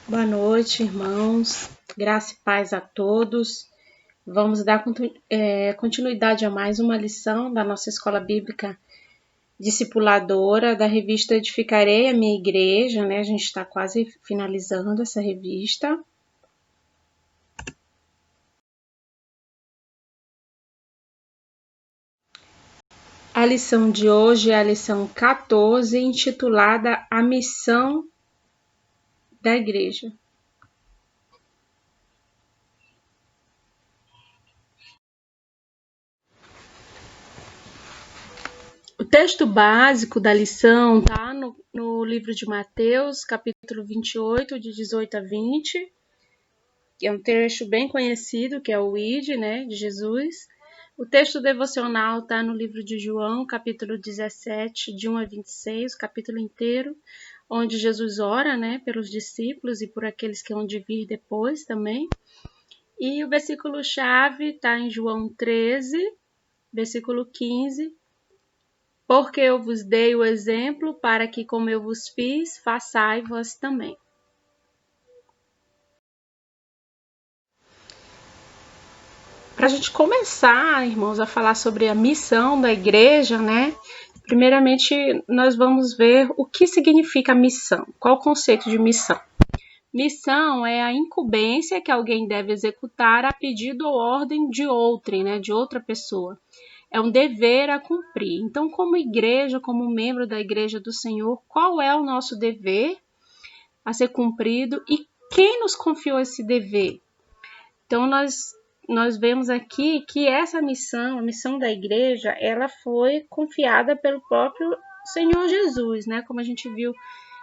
Boa noite, irmãos. Graça e paz a todos. Vamos dar continuidade a mais uma lição da nossa escola bíblica discipuladora da revista Edificarei a Minha Igreja, né? A gente está quase finalizando essa revista. A lição de hoje é a lição 14, intitulada A Missão da Igreja. O texto básico da lição está no livro de Mateus, capítulo 28, de 18 a 20, que é um trecho bem conhecido, que é o ID, né, de Jesus. O texto devocional está no livro de João, capítulo 17, de 1 a 26, o capítulo inteiro, onde Jesus ora, né, pelos discípulos e por aqueles que hão de vir depois também. E o versículo-chave está em João 13, versículo 15, porque eu vos dei o exemplo para que, como eu vos fiz, façai vós também. Para a gente começar, irmãos, a falar sobre a missão da igreja, né? Primeiramente, nós vamos ver o que significa missão. Qual o conceito de missão? Missão é a incumbência que alguém deve executar a pedido ou ordem de outrem, né? De outra pessoa. É um dever a cumprir. Então, como igreja, como membro da Igreja do Senhor, qual é o nosso dever a ser cumprido e quem nos confiou esse dever? Então, nós vemos aqui que essa missão, a missão da igreja, ela foi confiada pelo próprio Senhor Jesus, né? Como a gente viu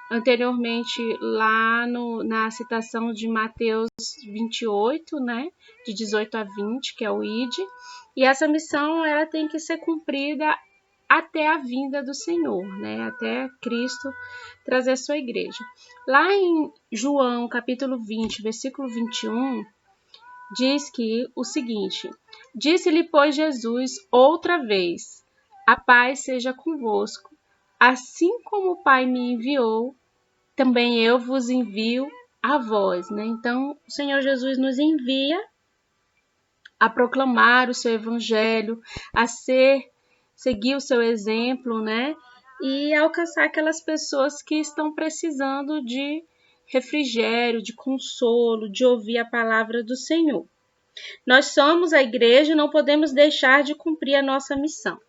anteriormente lá na citação de Mateus 28, né? De 18 a 20, que é o ID. E essa missão, ela tem que ser cumprida até a vinda do Senhor, né? Até Cristo trazer a sua igreja. Lá em João, capítulo 20, versículo 21, diz que o seguinte: disse-lhe, pois, Jesus outra vez: a paz seja convosco. Assim como o Pai me enviou, também eu vos envio a vós, né? Então, o Senhor Jesus nos envia a proclamar o seu evangelho, a seguir o seu exemplo, né? E alcançar aquelas pessoas que estão precisando de refrigério, de consolo, de ouvir a palavra do Senhor. Nós somos a igreja e não podemos deixar de cumprir a nossa missão.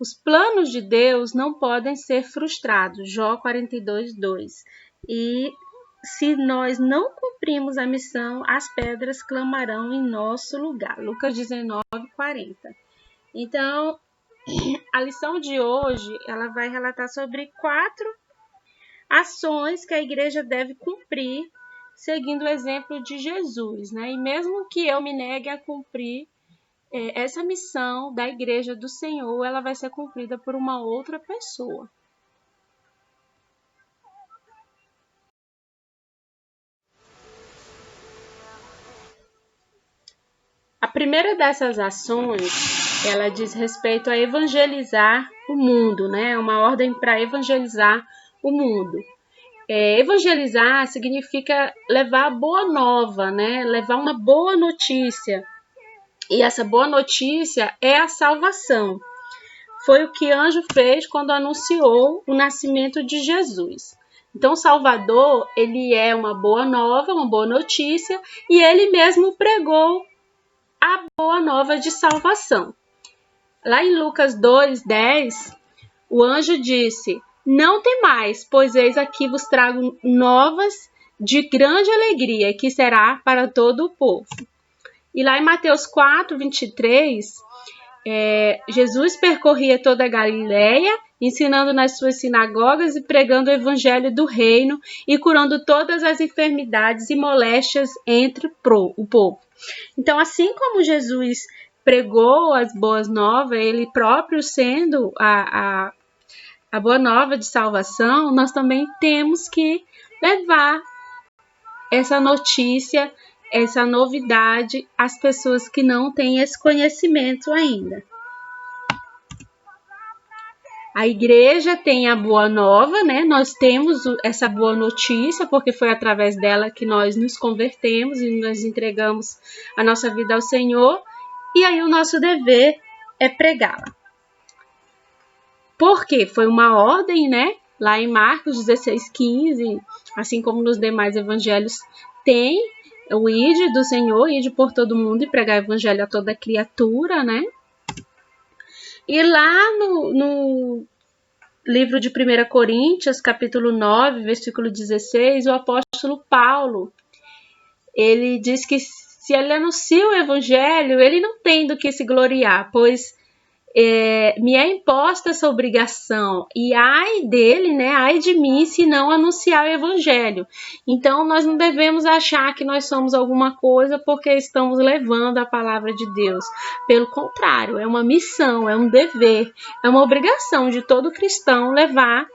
Os planos de Deus não podem ser frustrados, Jó 42, 2. E se nós não cumprimos a missão, as pedras clamarão em nosso lugar, Lucas 19, 40. Então, a lição de hoje, ela vai relatar sobre 4 ações que a igreja deve cumprir seguindo o exemplo de Jesus, né? E mesmo que eu me negue a cumprir essa missão da igreja do Senhor, ela vai ser cumprida por uma outra pessoa. A primeira dessas ações, ela diz respeito a evangelizar o mundo, né? Uma ordem para evangelizar o mundo. Evangelizar significa levar a boa nova, né? Levar uma boa notícia. E essa boa notícia é a salvação. Foi o que anjo fez quando anunciou o nascimento de Jesus. Então, o Salvador, ele é uma boa nova, uma boa notícia, e ele mesmo pregou a boa nova de salvação. Lá em Lucas 2:10, o anjo disse: não temais, pois eis aqui vos trago novas de grande alegria, que será para todo o povo. E lá em Mateus 4:23, Jesus percorria toda a Galileia, ensinando nas suas sinagogas e pregando o evangelho do reino e curando todas as enfermidades e moléstias entre o povo. Então, assim como Jesus pregou as boas novas, ele próprio sendo a boa nova de salvação, nós também temos que levar essa notícia, essa novidade às pessoas que não têm esse conhecimento ainda. A igreja tem a boa nova, né? Nós temos essa boa notícia, porque foi através dela que nós nos convertemos e nós entregamos a nossa vida ao Senhor. E aí o nosso dever é pregá-la. Porque foi uma ordem, né? Lá em Marcos 16:15, assim como nos demais evangelhos, tem o ide do Senhor, ide por todo mundo e pregar o evangelho a toda criatura, né? E lá no livro de 1 Coríntios, capítulo 9, versículo 16, o apóstolo Paulo, ele diz que se ele anuncia o evangelho, ele não tem do que se gloriar, pois me é imposta essa obrigação, e ai dele, né, ai de mim se não anunciar o evangelho. Então nós não devemos achar que nós somos alguma coisa porque estamos levando a palavra de Deus. Pelo contrário, é uma missão, é um dever, é uma obrigação de todo cristão levar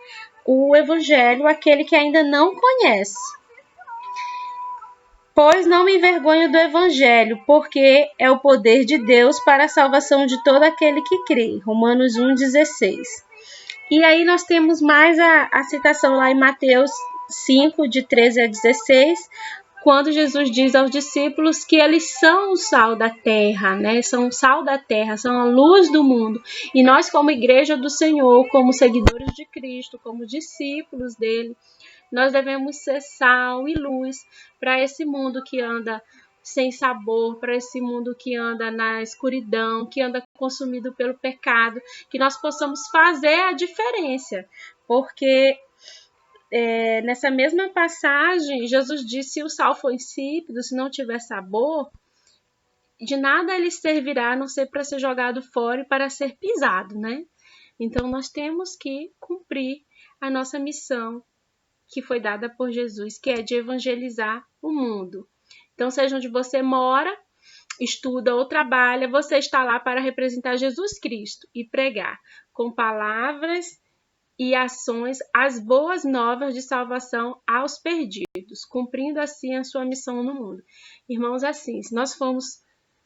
o evangelho àquele que ainda não conhece. Pois não me envergonho do evangelho, porque é o poder de Deus para a salvação de todo aquele que crê. Romanos 1,16. E aí nós temos mais a citação lá em Mateus 5, de 13 a 16, quando Jesus diz aos discípulos que eles são o sal da terra, né? São o sal da terra, são a luz do mundo. E nós, como igreja do Senhor, como seguidores de Cristo, como discípulos dele, nós devemos ser sal e luz para esse mundo que anda sem sabor, para esse mundo que anda na escuridão, que anda consumido pelo pecado, que nós possamos fazer a diferença. Porque nessa mesma passagem, Jesus disse: se o sal for insípido, se não tiver sabor, de nada ele servirá a não ser para ser jogado fora e para ser pisado, né? Então nós temos que cumprir a nossa missão que foi dada por Jesus, que é de evangelizar o mundo. Então, seja onde você mora, estuda ou trabalha, você está lá para representar Jesus Cristo e pregar com palavras e ações as boas novas de salvação aos perdidos, cumprindo assim a sua missão no mundo. Irmãos, assim, se nós formos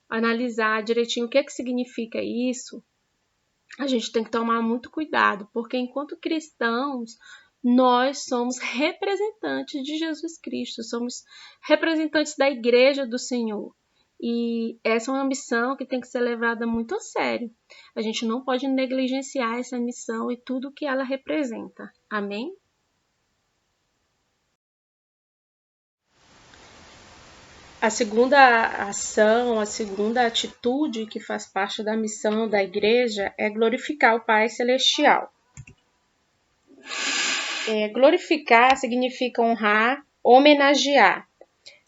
analisar direitinho o que significa isso, a gente tem que tomar muito cuidado, porque enquanto cristãos, nós somos representantes de Jesus Cristo, somos representantes da igreja do Senhor. E essa é uma missão que tem que ser levada muito a sério. A gente não pode negligenciar essa missão e tudo que ela representa. Amém? A segunda ação, a segunda atitude que faz parte da missão da igreja é glorificar o Pai Celestial. Glorificar significa honrar, homenagear.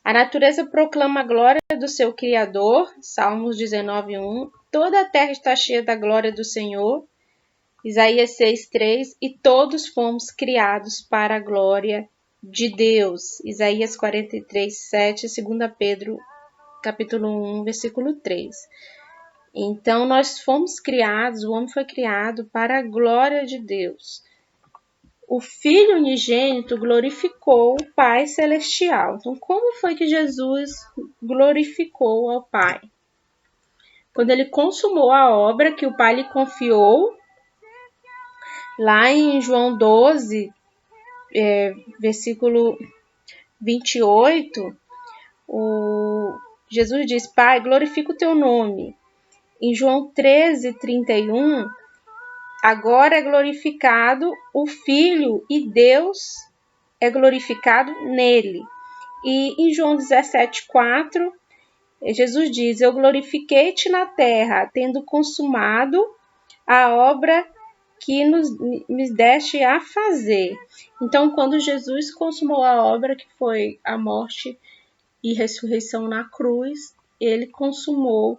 A natureza proclama a glória do seu Criador, Salmos 19:1. Toda a terra está cheia da glória do Senhor, Isaías 6:3. E todos fomos criados para a glória de Deus, Isaías 43:7, 2 Pedro capítulo 1, versículo 3. Então nós fomos criados, o homem foi criado para a glória de Deus. O Filho unigênito glorificou o Pai Celestial. Então, como foi que Jesus glorificou ao Pai? Quando ele consumou a obra que o Pai lhe confiou, lá em João 12, versículo 28, Jesus diz: Pai, glorifica o teu nome. Em João 13:31, agora é glorificado o Filho e Deus é glorificado nele. E em João 17:4, Jesus diz: eu glorifiquei-te na terra, tendo consumado a obra que me deste a fazer. Então, quando Jesus consumou a obra, que foi a morte e ressurreição na cruz, ele consumou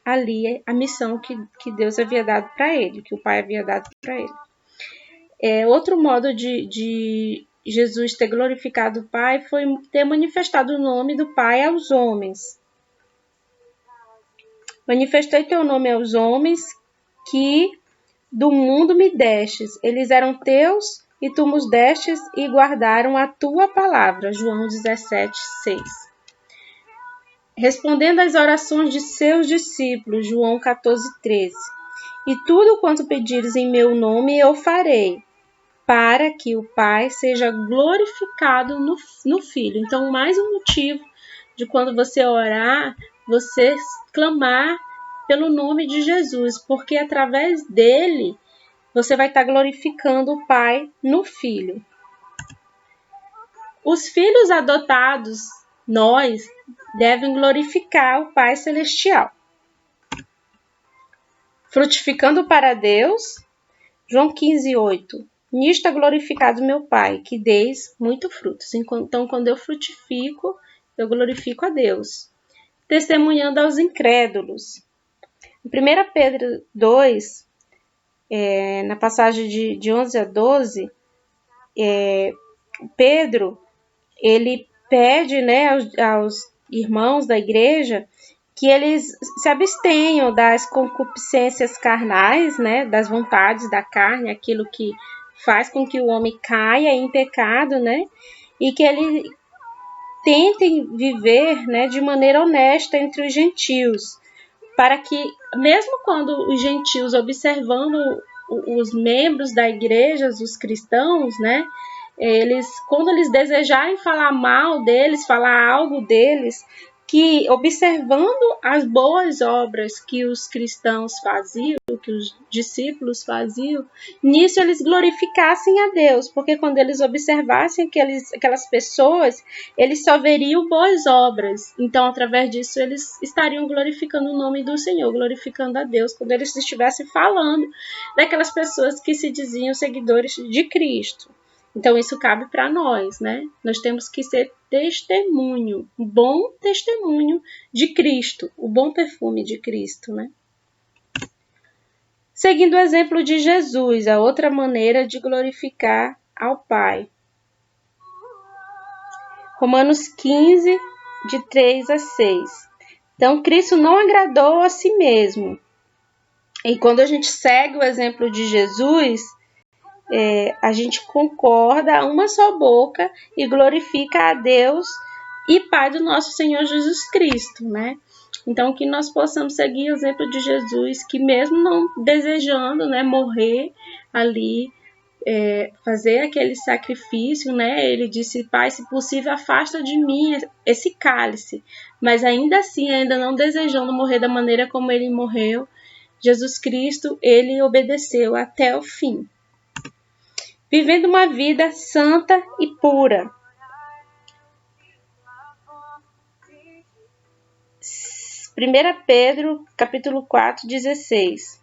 ali a missão que Deus havia dado para ele, que o Pai havia dado para ele. Outro modo de Jesus ter glorificado o Pai foi ter manifestado o nome do Pai aos homens. Manifestei teu nome aos homens que do mundo me destes. Eles eram teus e tu nos destes e guardaram a tua palavra. João 17:6. Respondendo às orações de seus discípulos, João 14:13. E tudo quanto pedires em meu nome eu farei, para que o Pai seja glorificado no Filho. Então, mais um motivo de quando você orar, você clamar pelo nome de Jesus, porque através dele você vai estar glorificando o Pai no Filho. Os filhos adotados, nós, devem glorificar o Pai Celestial. Frutificando para Deus, João 15:8. Nisto é glorificado meu Pai, que deis muito frutos. Então, quando eu frutifico, eu glorifico a Deus. Testemunhando aos incrédulos. Em 1 Pedro 2, na passagem de 11 a 12, Pedro, ele pede, né, aos irmãos da igreja que eles se abstenham das concupiscências carnais, né, das vontades da carne, aquilo que faz com que o homem caia em pecado, né, e que eles tentem viver, né, de maneira honesta entre os gentios, para que, mesmo quando os gentios, observando os membros da igreja, os cristãos, né, quando eles desejarem falar mal deles, falar algo deles, que observando as boas obras que os cristãos faziam, que os discípulos faziam, nisso eles glorificassem a Deus, porque quando eles observassem aquelas pessoas, eles só veriam boas obras. Então, através disso, eles estariam glorificando o nome do Senhor, glorificando a Deus, quando eles estivessem falando daquelas pessoas que se diziam seguidores de Cristo. Então, isso cabe para nós, né? Nós temos que ser testemunho, um bom testemunho de Cristo, o bom perfume de Cristo, né? Seguindo o exemplo de Jesus, a outra maneira de glorificar ao Pai. Romanos 15, de 3 a 6. Então, Cristo não agradou a si mesmo. E quando a gente segue o exemplo de Jesus, a gente concorda a uma só boca e glorifica a Deus e Pai do nosso Senhor Jesus Cristo, né? Então, que nós possamos seguir o exemplo de Jesus, que mesmo não desejando, né, morrer ali, fazer aquele sacrifício, né? Ele disse: Pai, se possível, afasta de mim esse cálice. Mas ainda assim, ainda não desejando morrer da maneira como ele morreu, Jesus Cristo, ele obedeceu até o fim, vivendo uma vida santa e pura. 1 Pedro, capítulo 4, 16.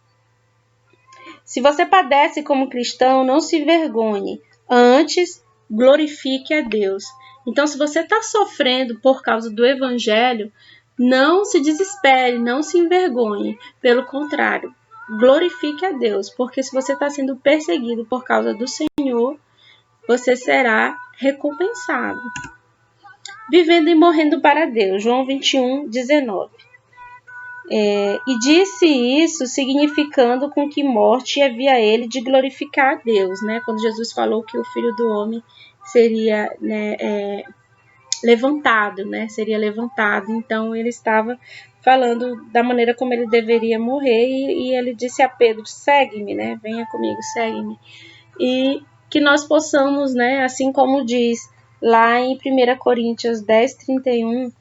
Se você padece como cristão, não se envergonhe, antes glorifique a Deus. Então, se você está sofrendo por causa do Evangelho, não se desespere, não se envergonhe. Pelo contrário, glorifique a Deus, porque se você está sendo perseguido por causa do Senhor, você será recompensado. Vivendo e morrendo para Deus. João 21, 19. E disse isso significando com que morte havia ele de glorificar a Deus, né? Quando Jesus falou que o Filho do Homem seria, né, levantado, né? Seria levantado. Então ele estava falando da maneira como ele deveria morrer e ele disse a Pedro: segue-me, né? Venha comigo, segue-me. E que nós possamos, né? Assim como diz lá em 1 Coríntios 10, 31,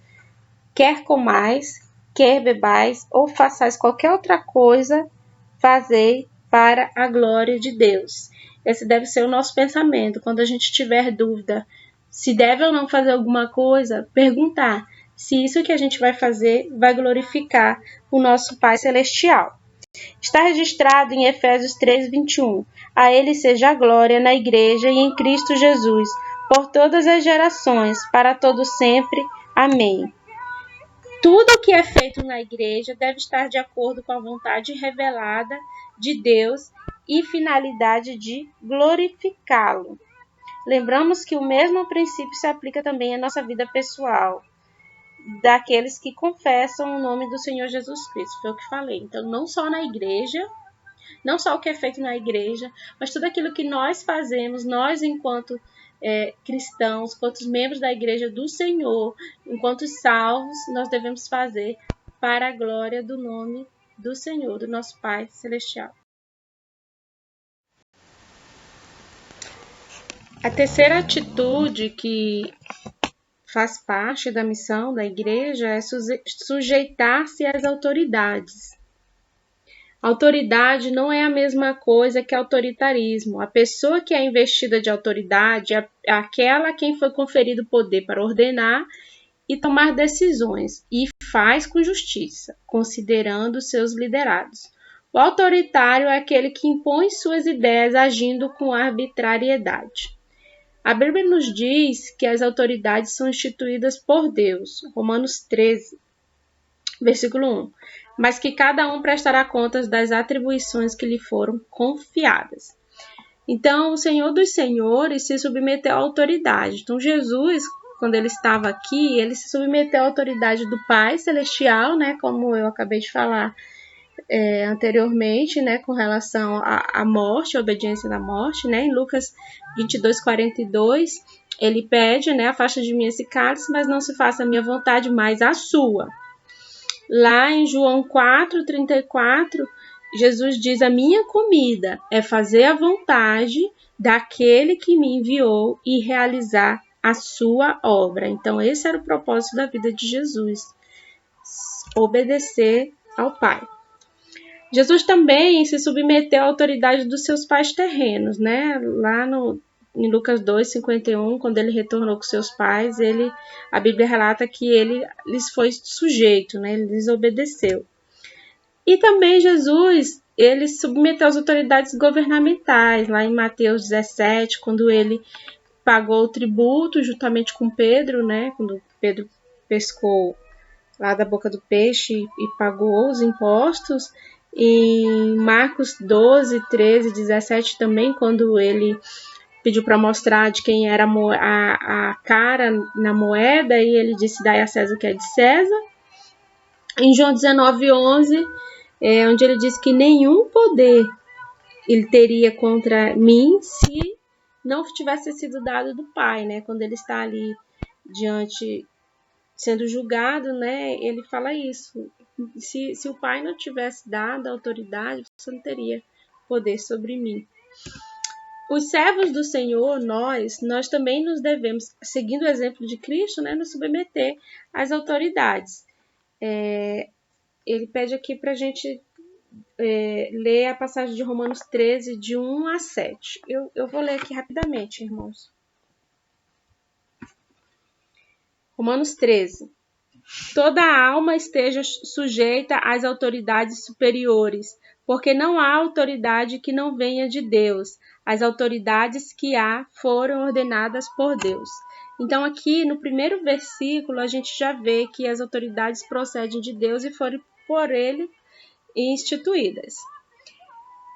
quer comais, quer bebais ou façais qualquer outra coisa, fazei para a glória de Deus. Esse deve ser o nosso pensamento. Quando a gente tiver dúvida se deve ou não fazer alguma coisa, perguntar se isso que a gente vai fazer vai glorificar o nosso Pai Celestial. Está registrado em Efésios 3, 21. A ele seja a glória na igreja e em Cristo Jesus, por todas as gerações, para todo sempre. Amém. Tudo o que é feito na igreja deve estar de acordo com a vontade revelada de Deus e finalidade de glorificá-lo. Lembramos que o mesmo princípio se aplica também à nossa vida pessoal, daqueles que confessam o nome do Senhor Jesus Cristo. Foi o que falei. Então, não só na igreja, não só o que é feito na igreja, mas tudo aquilo que nós fazemos, nós enquanto cristãos, enquanto membros da igreja do Senhor, enquanto salvos, nós devemos fazer para a glória do nome do Senhor, do nosso Pai Celestial. A terceira atitude que faz parte da missão da igreja é sujeitar-se às autoridades. Autoridade não é a mesma coisa que autoritarismo. A pessoa que é investida de autoridade é aquela a quem foi conferido o poder para ordenar e tomar decisões, e faz com justiça, considerando seus liderados. O autoritário é aquele que impõe suas ideias agindo com arbitrariedade. A Bíblia nos diz que as autoridades são instituídas por Deus, Romanos 13, versículo 1, mas que cada um prestará contas das atribuições que lhe foram confiadas. Então, o Senhor dos Senhores se submeteu à autoridade. Então, Jesus, quando ele estava aqui, ele se submeteu à autoridade do Pai Celestial, né, como eu acabei de falar anteriormente, né, com relação à morte, à obediência da morte, né, em Lucas 22:42, ele pede, né, afasta de mim esse cálice, mas não se faça a minha vontade, mas a sua. Lá em João 4:34, Jesus diz: a minha comida é fazer a vontade daquele que me enviou e realizar a sua obra. Então, esse era o propósito da vida de Jesus, obedecer ao Pai. Jesus também se submeteu à autoridade dos seus pais terrenos, né? Lá em Lucas 2:51, quando ele retornou com seus pais, a Bíblia relata que ele lhes foi sujeito, né? Ele lhes obedeceu. E também Jesus, ele se submeteu às autoridades governamentais, lá em Mateus 17, quando ele pagou o tributo juntamente com Pedro, né? Quando Pedro pescou lá da boca do peixe e pagou os impostos. Em Marcos 12:13-17 também, quando ele pediu para mostrar de quem era a cara na moeda, e ele disse: dai a César o que é de César. Em João 19:11, onde ele diz que nenhum poder ele teria contra mim se não tivesse sido dado do Pai, né? Quando ele está ali diante, sendo julgado, né? Ele fala isso. Se o Pai não tivesse dado a autoridade, você não teria poder sobre mim. Os servos do Senhor, nós também nos devemos, seguindo o exemplo de Cristo, né, nos submeter às autoridades. Ele pede aqui para a gente ler a passagem de Romanos 13, de 1-7. Eu vou ler aqui rapidamente, irmãos. Romanos 13. Toda a alma esteja sujeita às autoridades superiores, porque não há autoridade que não venha de Deus. As autoridades que há foram ordenadas por Deus. Então, aqui no primeiro versículo, a gente já vê que as autoridades procedem de Deus e foram por ele instituídas.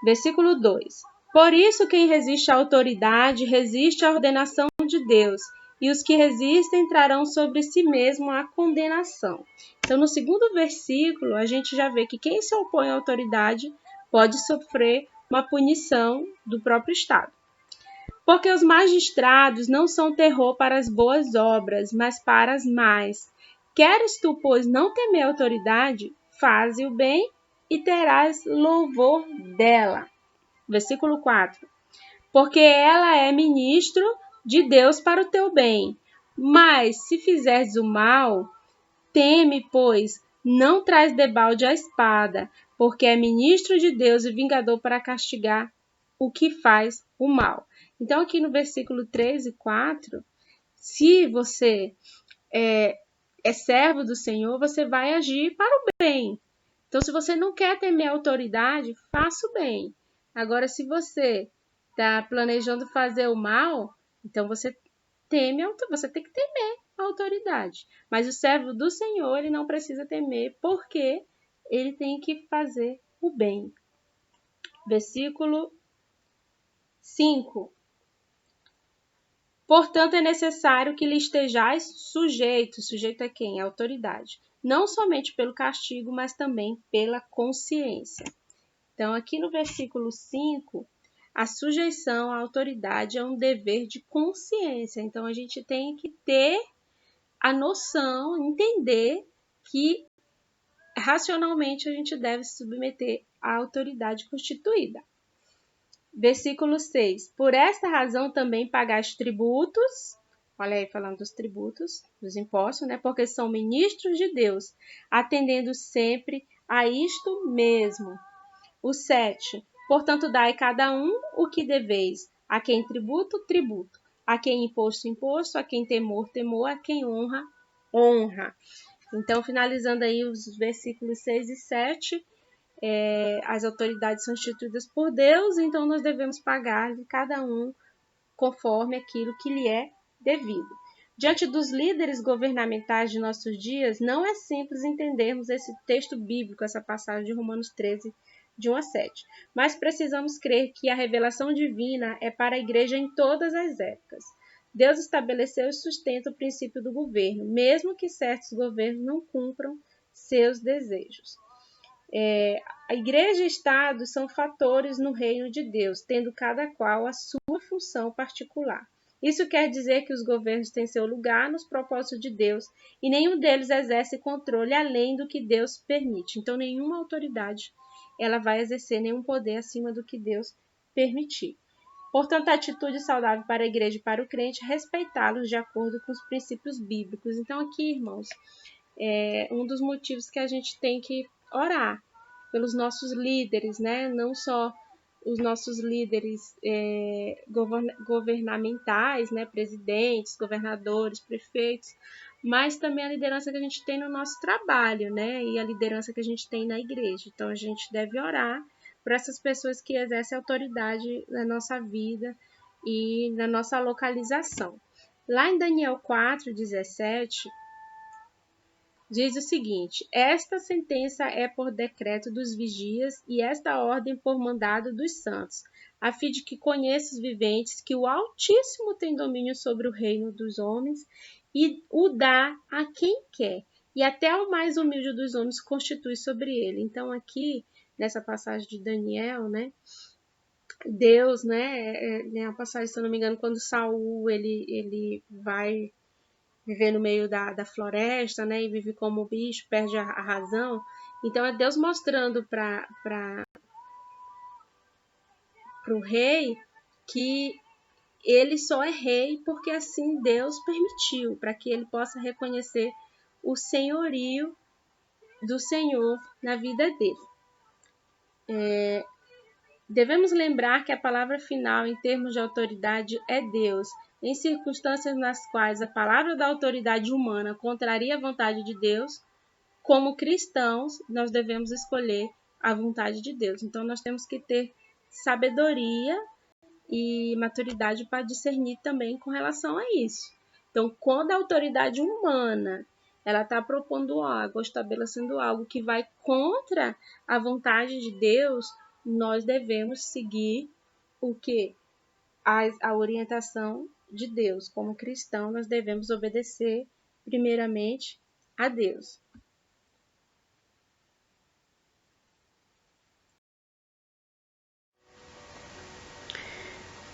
Versículo 2. Por isso, quem resiste à autoridade, resiste à ordenação de Deus, e os que resistem trarão sobre si mesmo a condenação. Então, no segundo versículo, a gente já vê que quem se opõe à autoridade pode sofrer uma punição do próprio Estado. Porque os magistrados não são terror para as boas obras, mas para as más. Queres tu, pois, não temer a autoridade? Faze o bem e terás louvor dela. Versículo 4. Porque ela é ministro de Deus para o teu bem. Mas se fizeres o mal, teme, pois, não traz debalde a espada, porque é ministro de Deus e vingador para castigar o que faz o mal. Então, aqui no versículo 3 e 4, se você é servo do Senhor, você vai agir para o bem. Então, se você não quer temer a autoridade, faça o bem. Agora, se você está planejando fazer o mal, então você tem que temer a autoridade. Mas o servo do Senhor, ele não precisa temer, porque ele tem que fazer o bem. Versículo 5. Portanto, é necessário que lhe estejais sujeito. Sujeito a quem? A autoridade. Não somente pelo castigo, mas também pela consciência. Então, aqui no versículo 5, a sujeição à autoridade é um dever de consciência. Então, a gente tem que ter a noção, entender que racionalmente a gente deve se submeter à autoridade constituída. Versículo 6. Por esta razão também pagais tributos, olha aí falando dos tributos, dos impostos, né? Porque são ministros de Deus, atendendo sempre a isto mesmo. O 7. Portanto, dai cada um o que deveis, a quem tributo, tributo, a quem imposto, imposto, a quem temor, temor, a quem honra, honra. Então, finalizando aí os versículos 6 e 7, as autoridades são instituídas por Deus, então nós devemos pagar cada um conforme aquilo que lhe é devido. Diante dos líderes governamentais de nossos dias, não é simples entendermos esse texto bíblico, essa passagem de Romanos 13, de 1 a 7. Mas precisamos crer que a revelação divina é para a igreja em todas as épocas. Deus estabeleceu e sustenta o princípio do governo, mesmo que certos governos não cumpram seus desejos. A igreja e o Estado são fatores no reino de Deus, tendo cada qual a sua função particular. Isso quer dizer que os governos têm seu lugar nos propósitos de Deus e nenhum deles exerce controle além do que Deus permite. Então, nenhuma autoridade ela vai exercer nenhum poder acima do que Deus permitir. Portanto, a atitude saudável para a igreja e para o crente é respeitá-los de acordo com os princípios bíblicos. Então, aqui, irmãos, um dos motivos que a gente tem que orar pelos nossos líderes, né? Não só os nossos líderes governamentais, né? Presidentes, governadores, prefeitos, mas também a liderança que a gente tem no nosso trabalho, né? E a liderança que a gente tem na igreja. Então, a gente deve orar por essas pessoas que exercem autoridade na nossa vida e na nossa localização. Lá em Daniel 4:17, diz o seguinte: esta sentença é por decreto dos vigias e esta ordem por mandado dos santos, a fim de que conheça os viventes que o Altíssimo tem domínio sobre o reino dos homens e o dá a quem quer, e até o mais humilde dos homens constitui sobre ele. Então, aqui, nessa passagem de Daniel, né, Deus, né, uma passagem, se eu não me engano, quando Saul, ele vai viver no meio da floresta, né, e vive como bicho, perde a razão. Então, é Deus mostrando para o rei que ele só é rei porque assim Deus permitiu, para que ele possa reconhecer o senhorio do Senhor na vida dele. Devemos lembrar que a palavra final em termos de autoridade é Deus. Em circunstâncias nas quais a palavra da autoridade humana contraria a vontade de Deus, como cristãos, nós devemos escolher a vontade de Deus. Então, nós temos que ter sabedoria e maturidade para discernir também com relação a isso. Então, quando a autoridade humana ela está propondo algo, estabelecendo algo que vai contra a vontade de Deus, nós devemos seguir o que? A orientação de Deus. Como cristão, nós devemos obedecer primeiramente a Deus.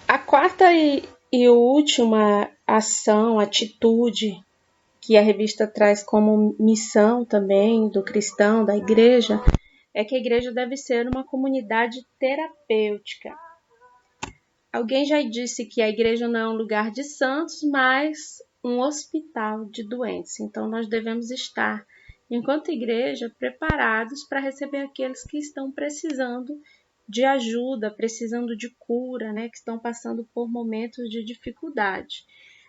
A quarta e última ação, atitude que a revista traz como missão também do cristão, da igreja, é que a igreja deve ser uma comunidade terapêutica. Alguém já disse que a igreja não é um lugar de santos, mas um hospital de doentes. Então, nós devemos estar, enquanto igreja, preparados para receber aqueles que estão precisando de ajuda, precisando de cura, né, que estão passando por momentos de dificuldade.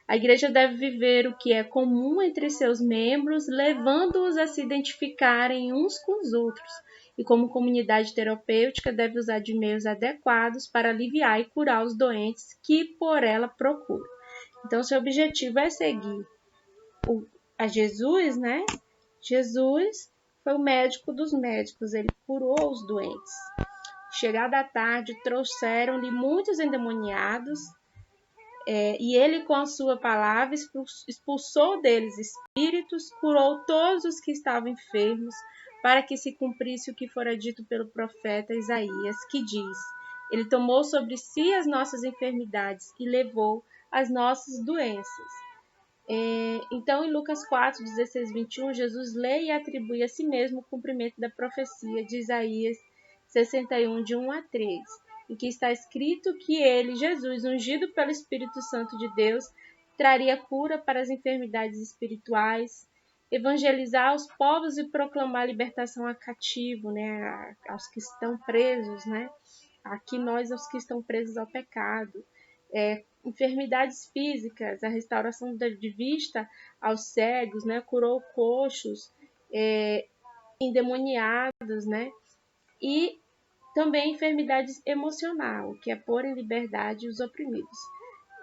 A igreja deve viver o que é comum entre seus membros, levando-os a se identificarem uns com os outros. E como comunidade terapêutica, deve usar de meios adequados para aliviar e curar os doentes que por ela procuram. Então, seu objetivo é seguir a Jesus, né? Jesus foi o médico dos médicos, ele curou os doentes. Chegada a tarde, trouxeram-lhe muitos endemoniados, e ele, com a sua palavra, expulsou deles espíritos, curou todos os que estavam enfermos, para que se cumprisse o que fora dito pelo profeta Isaías, que diz: ele tomou sobre si as nossas enfermidades e levou as nossas doenças. Então, em Lucas 4, 16, 21, Jesus lê e atribui a si mesmo o cumprimento da profecia de Isaías 61, de 1 a 3, em que está escrito que ele, Jesus, ungido pelo Espírito Santo de Deus, traria cura para as enfermidades espirituais, evangelizar os povos e proclamar libertação a cativo, né, aos que estão presos, né? Aqui nós, aos que estão presos ao pecado. Enfermidades físicas, a restauração de vista aos cegos, né? Curou coxos, endemoniados, né? E também enfermidades emocional, que é pôr em liberdade os oprimidos.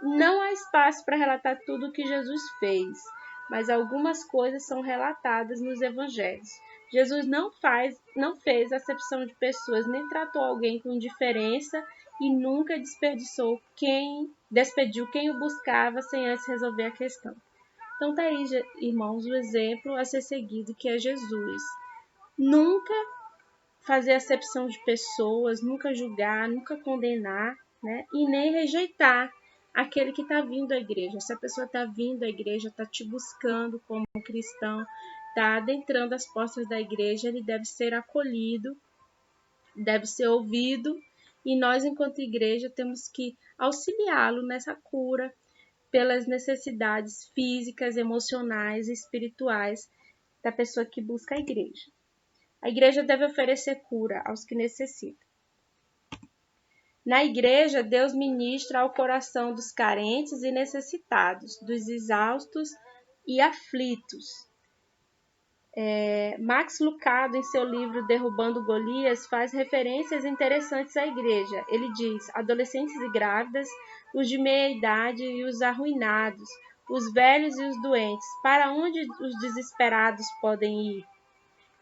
Não há espaço para relatar tudo o que Jesus fez, mas algumas coisas são relatadas nos evangelhos. Jesus não fez acepção de pessoas, nem tratou alguém com indiferença e nunca despediu quem o buscava sem antes resolver a questão. Então tá aí, irmãos, o exemplo a ser seguido, que é Jesus. Nunca fazer acepção de pessoas, nunca julgar, nunca condenar, né? E nem rejeitar aquele que está vindo à igreja. Se a pessoa está vindo à igreja, está te buscando como cristão, está adentrando as portas da igreja, ele deve ser acolhido, deve ser ouvido, e nós, enquanto igreja, temos que auxiliá-lo nessa cura pelas necessidades físicas, emocionais e espirituais da pessoa que busca a igreja. A igreja deve oferecer cura aos que necessitam. Na igreja, Deus ministra ao coração dos carentes e necessitados, dos exaustos e aflitos. Max Lucado, em seu livro Derrubando Golias, faz referências interessantes à igreja. Ele diz: adolescentes e grávidas, os de meia idade e os arruinados, os velhos e os doentes, para onde os desesperados podem ir?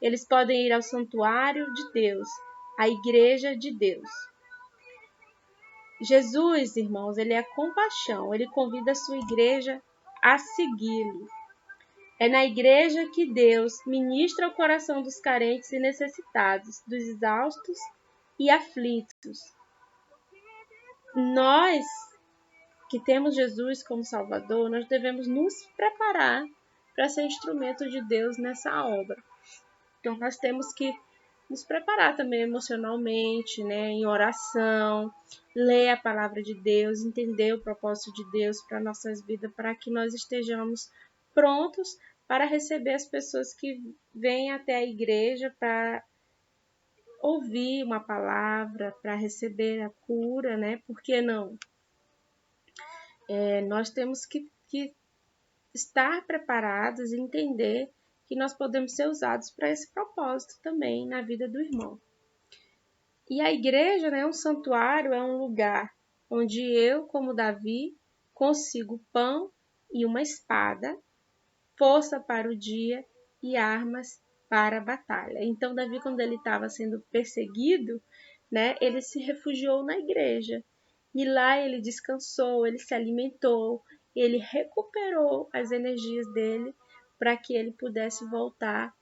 Eles podem ir ao santuário de Deus, à igreja de Deus. Jesus, irmãos, ele é compaixão, ele convida a sua igreja a segui-lo. É na igreja que Deus ministra o coração dos carentes e necessitados, dos exaustos e aflitos. Nós, que temos Jesus como Salvador, nós devemos nos preparar para ser instrumento de Deus nessa obra. Então, nós temos que nos preparar também emocionalmente, né, em oração, ler a palavra de Deus, entender o propósito de Deus para nossas vidas, para que nós estejamos prontos para receber as pessoas que vêm até a igreja para ouvir uma palavra, para receber a cura, né? Por que não? Nós temos que estar preparados e entender que nós podemos ser usados para esse propósito também na vida do irmão. E a igreja, né, é um santuário, é um lugar onde eu, como Davi, consigo pão e uma espada, força para o dia e armas para a batalha. Então, Davi, quando ele estava sendo perseguido, né, ele se refugiou na igreja. E lá ele descansou, ele se alimentou, ele recuperou as energias dele para que ele pudesse voltar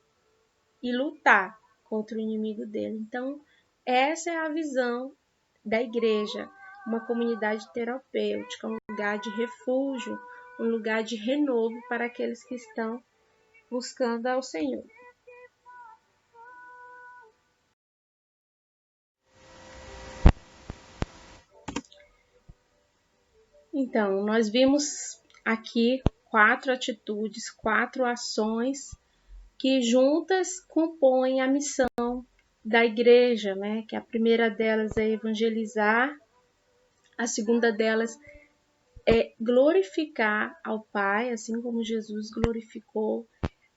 e lutar contra o inimigo dele. Então, essa é a visão da igreja, uma comunidade terapêutica, um lugar de refúgio, um lugar de renovo para aqueles que estão buscando ao Senhor. Então, nós vimos aqui 4 atitudes, 4 ações que juntas compõem a missão da igreja, né? Que a primeira delas é evangelizar, a segunda delas é glorificar ao Pai, assim como Jesus glorificou.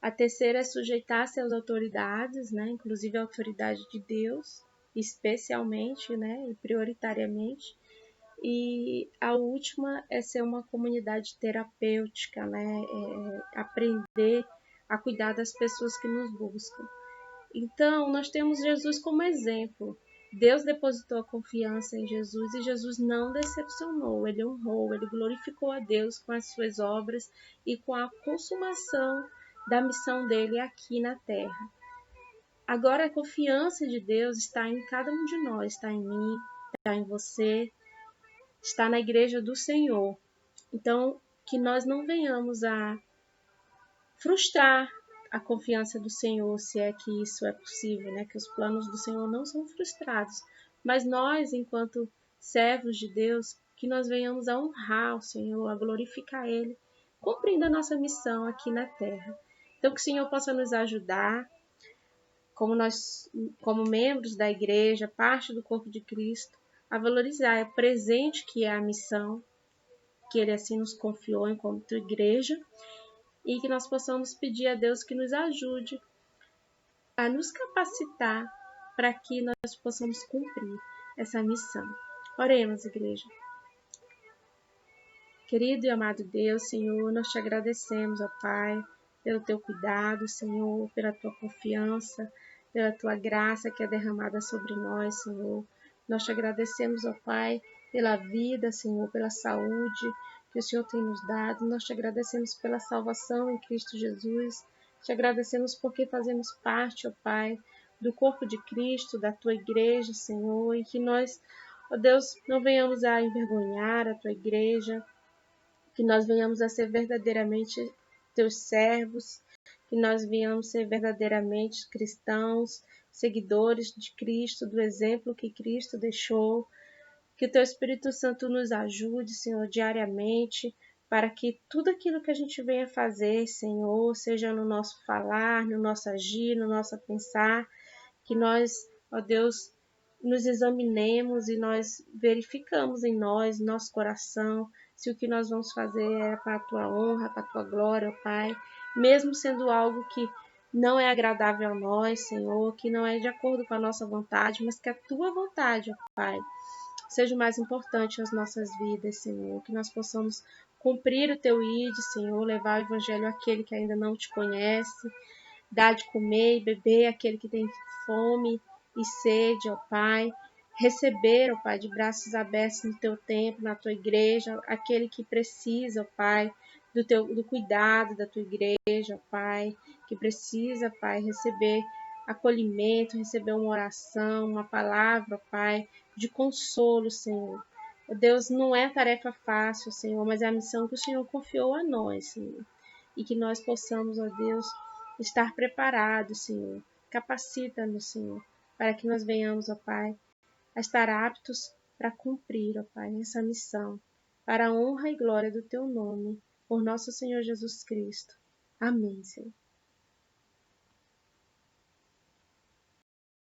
A terceira é sujeitar-se às autoridades, né? Inclusive a autoridade de Deus, especialmente, né? E prioritariamente. E a última é ser uma comunidade terapêutica, né? Aprender a cuidar das pessoas que nos buscam. Então, nós temos Jesus como exemplo. Deus depositou a confiança em Jesus e Jesus não decepcionou, ele honrou, ele glorificou a Deus com as suas obras e com a consumação da missão dele aqui na terra. Agora, a confiança de Deus está em cada um de nós, está em mim, está em você, está na igreja do Senhor. Então, que nós não venhamos a frustrar a confiança do Senhor, se é que isso é possível, né? Que os planos do Senhor não são frustrados, mas nós, enquanto servos de Deus, que nós venhamos a honrar o Senhor, a glorificar Ele, cumprindo a nossa missão aqui na terra. Então, que o Senhor possa nos ajudar, como membros da igreja, parte do corpo de Cristo, a valorizar o presente que é a missão, que Ele assim nos confiou enquanto igreja, e que nós possamos pedir a Deus que nos ajude a nos capacitar para que nós possamos cumprir essa missão. Oremos, igreja. Querido e amado Deus, Senhor, nós te agradecemos, ó Pai, pelo teu cuidado, Senhor, pela tua confiança, pela tua graça que é derramada sobre nós, Senhor. Nós te agradecemos, ó Pai, pela vida, Senhor, pela saúde que o Senhor tem nos dado. Nós te agradecemos pela salvação em Cristo Jesus. Te agradecemos porque fazemos parte, ó Pai, do corpo de Cristo, da tua igreja, Senhor, e que nós, ó Deus, não venhamos a envergonhar a tua igreja, que nós venhamos a ser verdadeiramente teus servos, que nós venhamos ser verdadeiramente cristãos, seguidores de Cristo, do exemplo que Cristo deixou. Que o teu Espírito Santo nos ajude, Senhor, diariamente, para que tudo aquilo que a gente venha fazer, Senhor, seja no nosso falar, no nosso agir, no nosso pensar, que nós, ó Deus, nos examinemos e nós verificamos em nós, nosso coração, se o que nós vamos fazer é para a tua honra, para a tua glória, ó Pai, mesmo sendo algo que não é agradável a nós, Senhor, que não é de acordo com a nossa vontade, mas que a tua vontade, ó Pai, seja o mais importante nas nossas vidas, Senhor, que nós possamos cumprir o teu ide, Senhor, levar o evangelho àquele que ainda não te conhece, dar de comer e beber àquele que tem fome e sede, ó Pai. Receber, ó Pai, de braços abertos no teu templo, na tua igreja, aquele que precisa, ó Pai, do cuidado da tua igreja, ó Pai, que precisa, Pai, receber acolhimento, receber uma oração, uma palavra, ó Pai, de consolo, Senhor. Deus, não é tarefa fácil, Senhor, mas é a missão que o Senhor confiou a nós, Senhor. E que nós possamos, ó Deus, estar preparados, Senhor. Capacita-nos, Senhor, para que nós venhamos, ó Pai, a estar aptos para cumprir, ó Pai, essa missão, para a honra e glória do teu nome, por nosso Senhor Jesus Cristo. Amém, Senhor.